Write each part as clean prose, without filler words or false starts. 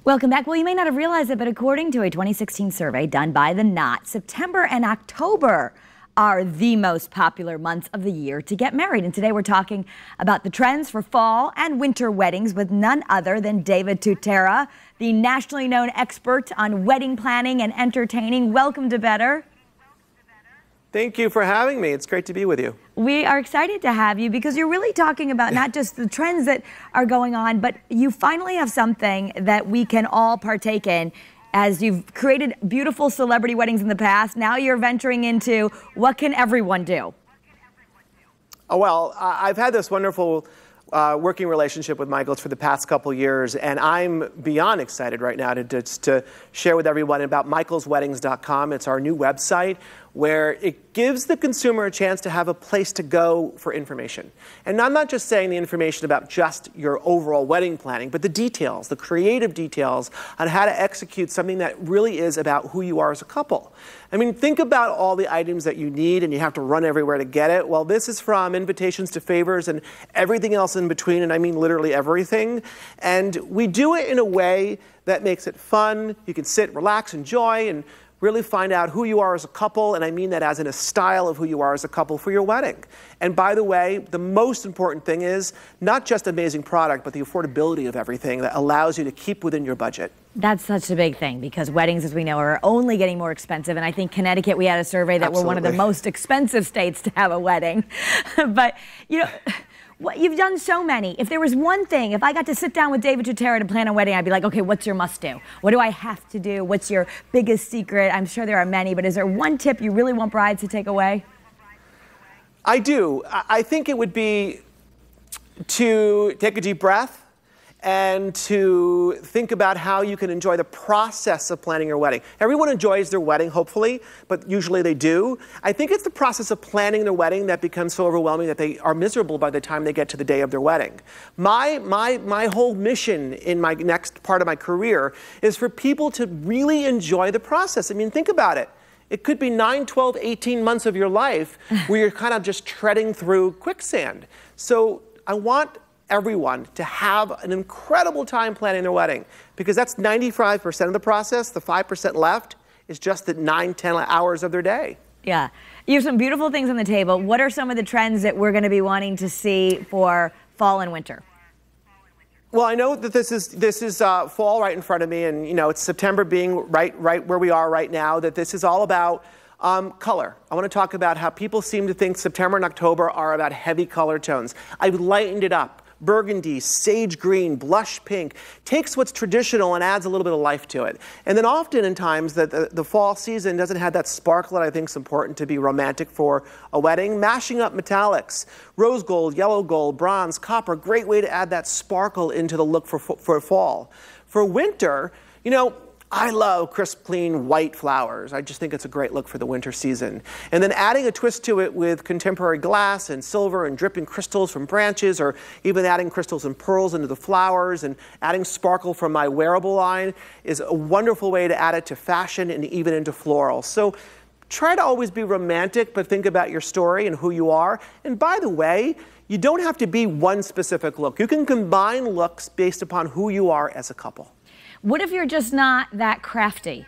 Welcome back. Well, you may not have realized it, but according to a 2016 survey done by The Knot, September and October are the most popular months of the year to get married. And today we're talking about the trends for fall and winter weddings with none other than David Tutera, the nationally known expert on wedding planning and entertaining. Welcome to Better. Thank you for having me. It's great to be with you. We are excited to have you because you're really talking about not just the trends that are going on, but you finally have something that we can all partake in. As you've created beautiful celebrity weddings in the past, now you're venturing into what can everyone do? Oh, well, I've had this wonderful working relationship with Michaels for the past couple years, and I'm beyond excited right now to share with everyone about michaelsweddings.com. It's our new website where it gives the consumer a chance to have a place to go for information. And I'm not just saying the information about just your overall wedding planning, but the details, the creative details on how to execute something that really is about who you are as a couple. I mean, think about all the items that you need and you have to run everywhere to get it. Well, this is from invitations to favors and everything else in between, and I mean literally everything. And we do it in a way that makes it fun. You can sit, relax, enjoy, and really find out who you are as a couple, and I mean that as in a style of who you are as a couple for your wedding. And by the way, the most important thing is not just amazing product, but the affordability of everything that allows you to keep within your budget. That's such a big thing because weddings, as we know, are only getting more expensive. And I think Connecticut, we had a survey that we're one of the most expensive states to have a wedding. But, you know, you've done so many. If there was one thing, if I got to sit down with David Tutera to plan a wedding, I'd be like, okay, what's your must-do? What do I have to do? What's your biggest secret? I'm sure there are many, but is there one tip you really want brides to take away? I do. I think it would be to take a deep breath and to think about how you can enjoy the process of planning your wedding. Everyone enjoys their wedding, hopefully, but usually they do. I think it's the process of planning their wedding that becomes so overwhelming that they are miserable by the time they get to the day of their wedding. My whole mission in my next part of my career is for people to really enjoy the process. I mean, think about it. It could be 9, 12, 18 months of your life where you're kind of just treading through quicksand. So I want everyone to have an incredible time planning their wedding because that's 95% of the process. The 5% left is just the 9, 10 hours of their day. Yeah. You have some beautiful things on the table. What are some of the trends that we're going to be wanting to see for fall and winter? Well, I know that this is fall right in front of me, and you know it's September being right where we are right now. That this is all about color. I want to talk about how people seem to think September and October are about heavy color tones. I've lightened it up. Burgundy, sage green, blush pink, takes what's traditional and adds a little bit of life to it. And then often in times that the fall season doesn't have that sparkle that I think is important to be romantic for a wedding, mashing up metallics, rose gold, yellow gold, bronze, copper, great way to add that sparkle into the look for fall. For winter, you know, I love crisp, clean, white flowers. I just think it's a great look for the winter season. And then adding a twist to it with contemporary glass and silver and dripping crystals from branches, or even adding crystals and pearls into the flowers and adding sparkle from my wearable line is a wonderful way to add it to fashion and even into floral. So try to always be romantic, but think about your story and who you are. And by the way, you don't have to be one specific look. You can combine looks based upon who you are as a couple. What if you're just not that crafty?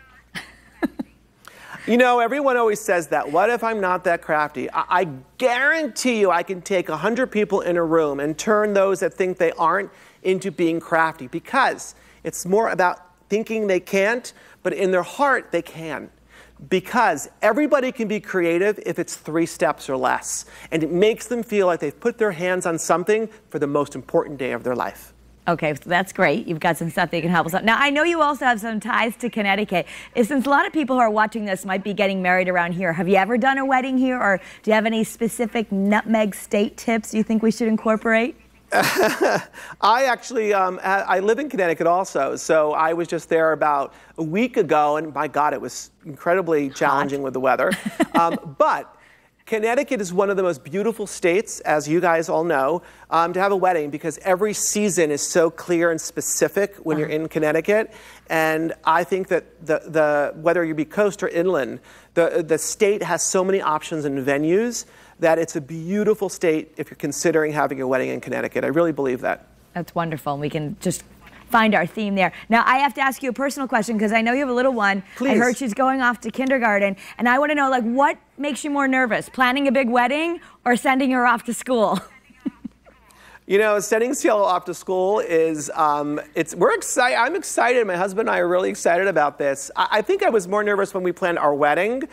You know, everyone always says that. What if I'm not that crafty? I guarantee you I can take 100 people in a room and turn those that think they aren't into being crafty, because it's more about thinking they can't, but in their heart they can. Because everybody can be creative if it's 3 steps or less. And it makes them feel like they've put their hands on something for the most important day of their life. Okay, so that's great. You've got some stuff that can help us out. Now, I know you also have some ties to Connecticut. Since a lot of people who are watching this might be getting married around here, have you ever done a wedding here, or do you have any specific nutmeg state tips you think we should incorporate? I actually, I live in Connecticut also, so I was just there about a week ago, and my God, it was incredibly challenging with the weather. But Connecticut is one of the most beautiful states, as you guys all know, to have a wedding, because every season is so clear and specific when you're in Connecticut. And I think that whether you be coast or inland, the state has so many options and venues that it's a beautiful state if you're considering having a wedding in Connecticut. I really believe that. That's wonderful. We can just find our theme there. Now, I have to ask you a personal question because I know you have a little one. Please. I heard she's going off to kindergarten, and I want to know, like, what makes you more nervous, planning a big wedding or sending her off to school? You know, sending Cielo off to school is, we're excited. I'm excited. My husband and I are really excited about this. I think I was more nervous when we planned our wedding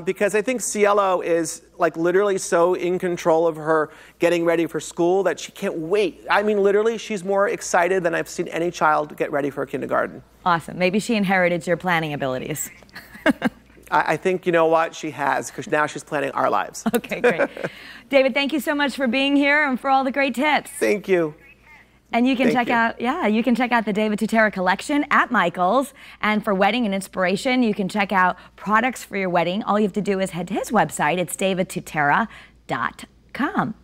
because I think Cielo is like literally so in control of her getting ready for school that she can't wait. I mean, literally, she's more excited than I've seen any child get ready for kindergarten. Awesome. Maybe she inherited your planning abilities. I think, you know what, she has, because now she's planning our lives. Okay, great. David, thank you so much for being here and for all the great tips. Thank you. And you can check out the David Tutera collection at Michael's. And for wedding and inspiration, you can check out products for your wedding. All you have to do is head to his website. It's davidtutera.com.